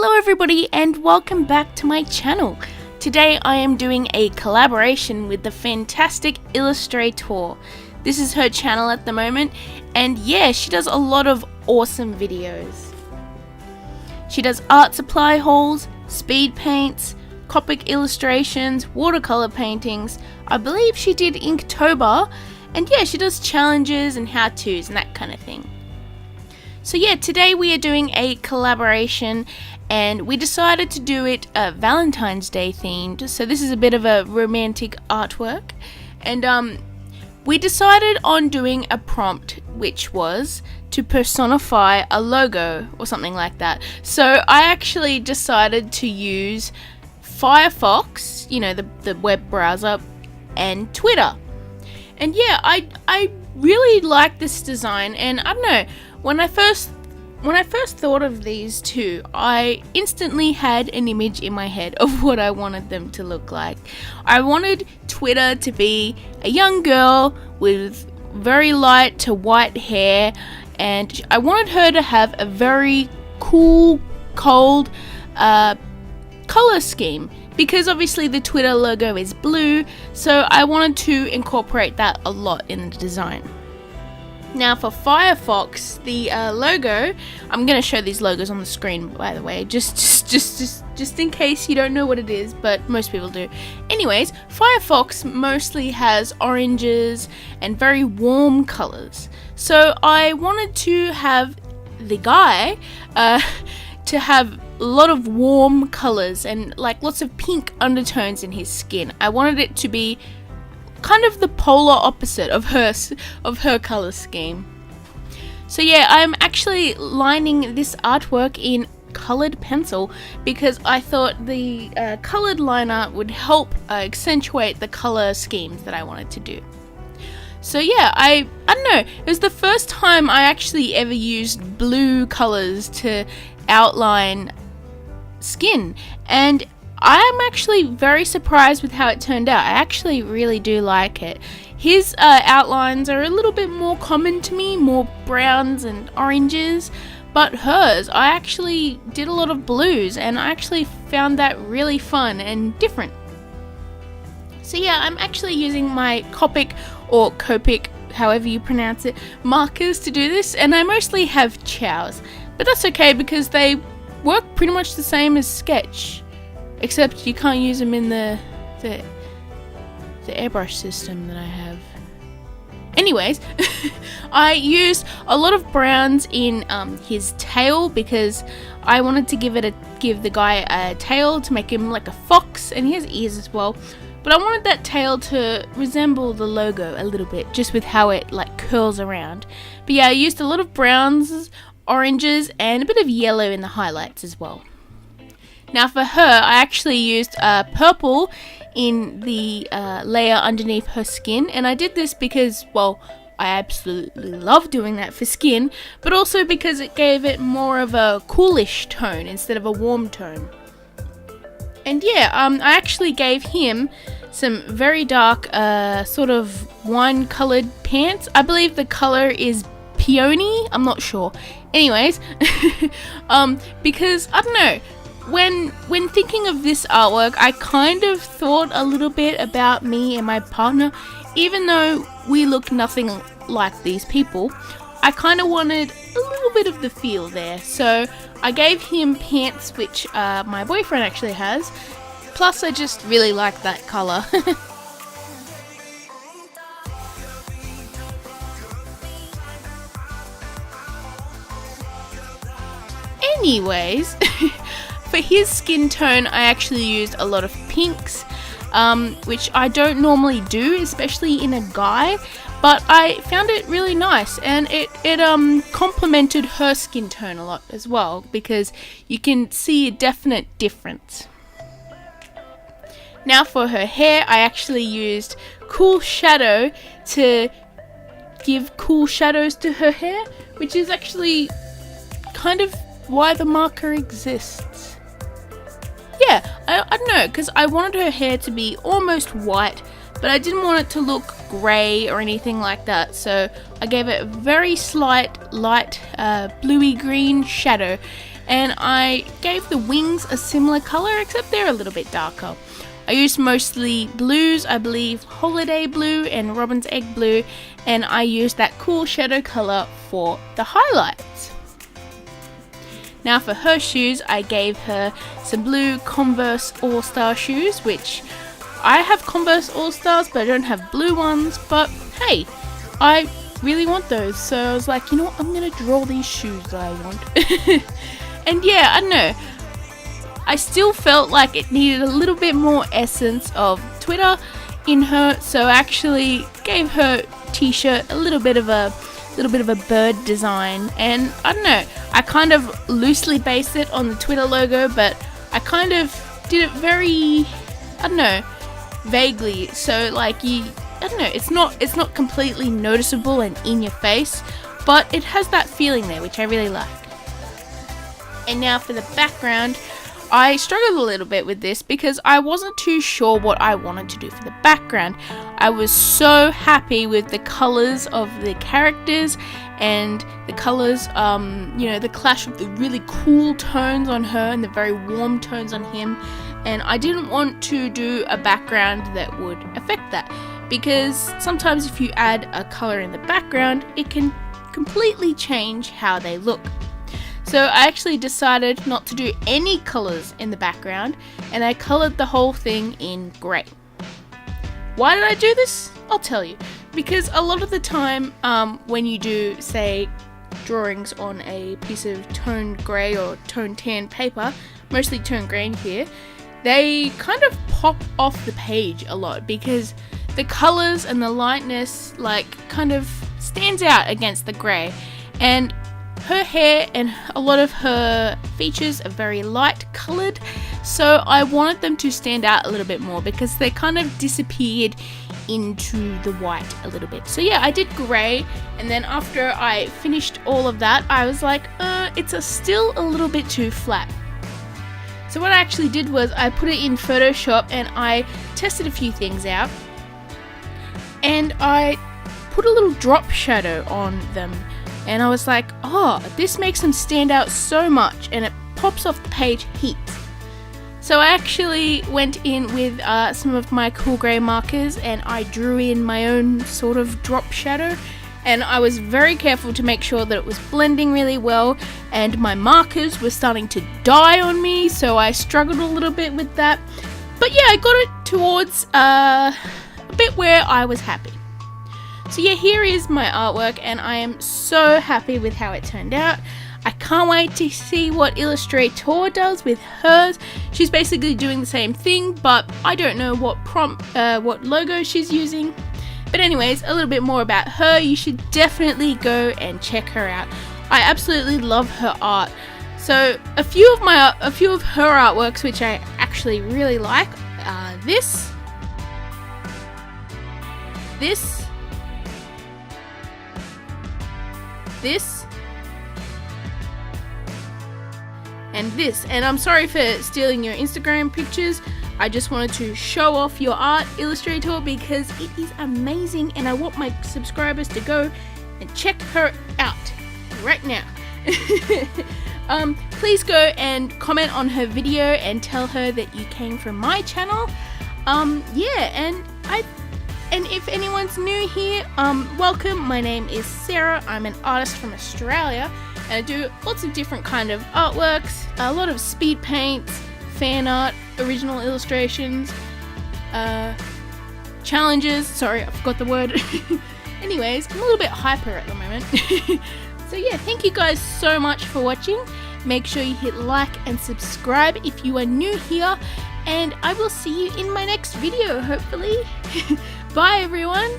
Hello everybody and welcome back to my channel. Today I am doing a collaboration with the fantastic Illustrator. This is her channel at the moment, and yeah, she does a lot of awesome videos. She does art supply hauls, speed paints, Copic illustrations, watercolor paintings. I believe she did Inktober, and yeah, she does challenges and how-tos and that kind of thing. So yeah, today we are doing a collaboration and we decided to do it Valentine's Day themed. So this is a bit of a romantic artwork, and we decided on doing a prompt which was to personify a logo or something like that. So I actually decided to use Firefox, you know, the web browser, and Twitter. And yeah, I really like this design, and I don't know, when I first thought of these two, I instantly had an image in my head of what I wanted them to look like. I wanted Twitter to be a young girl with very light to white hair, and I wanted her to have a very cool, cold color scheme, because obviously the Twitter logo is blue, so I wanted to incorporate that a lot in the design. Now for Firefox, the logo, I'm going to show these logos on the screen, by the way, just in case you don't know what it is, but most people do. Anyways, Firefox mostly has oranges and very warm colors. So I wanted to have the guy to have a lot of warm colors and like lots of pink undertones in his skin. I wanted it to be kind of the polar opposite of her color scheme. So yeah, I'm actually lining this artwork in colored pencil because I thought the colored liner would help accentuate the color schemes that I wanted to do. So yeah, I don't know, it was the first time I actually ever used blue colors to outline skin, and I'm actually very surprised with how it turned out. I actually really do like it. His outlines are a little bit more common to me, more browns and oranges, but hers, I actually did a lot of blues, and I actually found that really fun and different. So yeah, I'm actually using my Copic, or Copic, however you pronounce it, markers to do this, and I mostly have chows, but that's okay because they work pretty much the same as sketch. Except you can't use them in the airbrush system that I have. Anyways, I used a lot of browns in his tail because I wanted to give the guy a tail to make him like a fox, and he has ears as well. But I wanted that tail to resemble the logo a little bit, just with how it like curls around. But yeah, I used a lot of browns, oranges, and a bit of yellow in the highlights as well. Now for her, I actually used purple in the layer underneath her skin, and I did this because, well, I absolutely love doing that for skin, but also because it gave it more of a coolish tone instead of a warm tone. And yeah, I actually gave him some very dark sort of wine-coloured pants. I believe the colour is peony, I'm not sure. Anyways, because, I don't know, when thinking of this artwork, I kind of thought a little bit about me and my partner. Even though we look nothing like these people, I kind of wanted a little bit of the feel there. So I gave him pants which my boyfriend actually has. Plus I just really like that color. Anyways, for his skin tone, I actually used a lot of pinks, which I don't normally do, especially in a guy, but I found it really nice, and it complemented her skin tone a lot as well, because you can see a definite difference. Now for her hair, I actually used Cool Shadow to give cool shadows to her hair, which is actually kind of why the marker exists. Yeah, I don't know, because I wanted her hair to be almost white, but I didn't want it to look grey or anything like that, so I gave it a very slight, light, bluey green shadow, and I gave the wings a similar color, except they're a little bit darker. I used mostly blues, I believe Holiday Blue and Robin's Egg Blue, and I used that cool shadow color for the highlights. Now for her shoes, I gave her some blue Converse All-Star shoes, which I have Converse All-Stars, but I don't have blue ones, but hey, I really want those, so I was like, you know what, I'm gonna draw these shoes that I want. And yeah, I don't know, I still felt like it needed a little bit more essence of Twitter in her, so I actually gave her t-shirt a little bit of a bird design, and I don't know, I kind of loosely based it on the Twitter logo, but I kind of did it very, I don't know, vaguely, so like I don't know, it's not completely noticeable and in your face, but it has that feeling there, which I really like. And now for the background, I struggled a little bit with this because I wasn't too sure what I wanted to do for the background. I was so happy with the colors of the characters and the colors, you know, the clash of the really cool tones on her and the very warm tones on him, and I didn't want to do a background that would affect that, because sometimes if you add a color in the background, it can completely change how they look. So I actually decided not to do any colors in the background, and I colored the whole thing in grey. Why did I do this? I'll tell you. Because a lot of the time when you do, say, drawings on a piece of toned grey or toned tan paper, mostly toned grey here, they kind of pop off the page a lot because the colours and the lightness like kind of stands out against the grey, and her hair and a lot of her features are very light coloured, so I wanted them to stand out a little bit more because they kind of disappeared into the white a little bit. So yeah, I did grey, and then after I finished all of that, I was like, it's still a little bit too flat. So what I actually did was I put it in Photoshop and I tested a few things out, and I put a little drop shadow on them. And I was like, oh, this makes them stand out so much, and it pops off the page heaps. So I actually went in with some of my cool grey markers, and I drew in my own sort of drop shadow, and I was very careful to make sure that it was blending really well, and my markers were starting to die on me, so I struggled a little bit with that. But yeah, I got it towards a bit where I was happy. So yeah, here is my artwork, and I am so happy with how it turned out. I can't wait to see what Illustrator does with hers. She's basically doing the same thing, but I don't know what what logo she's using. But anyways, a little bit more about her. You should definitely go and check her out. I absolutely love her art. So a few of her artworks, which I actually really like, are this, and this. And I'm sorry for stealing your Instagram pictures. I just wanted to show off your art, Illustrator, because it is amazing, and I want my subscribers to go and check her out right now. Please go and comment on her video and tell her that you came from my channel. Yeah, and if anyone's new here, welcome. My name is Sarah. I'm an artist from Australia, and I do lots of different kind of artworks, a lot of speed paints, fan art, original illustrations, challenges. Sorry, I forgot the word. Anyways, I'm a little bit hyper at the moment. So yeah, thank you guys so much for watching. Make sure you hit like and subscribe if you are new here, and I will see you in my next video, hopefully. Bye everyone!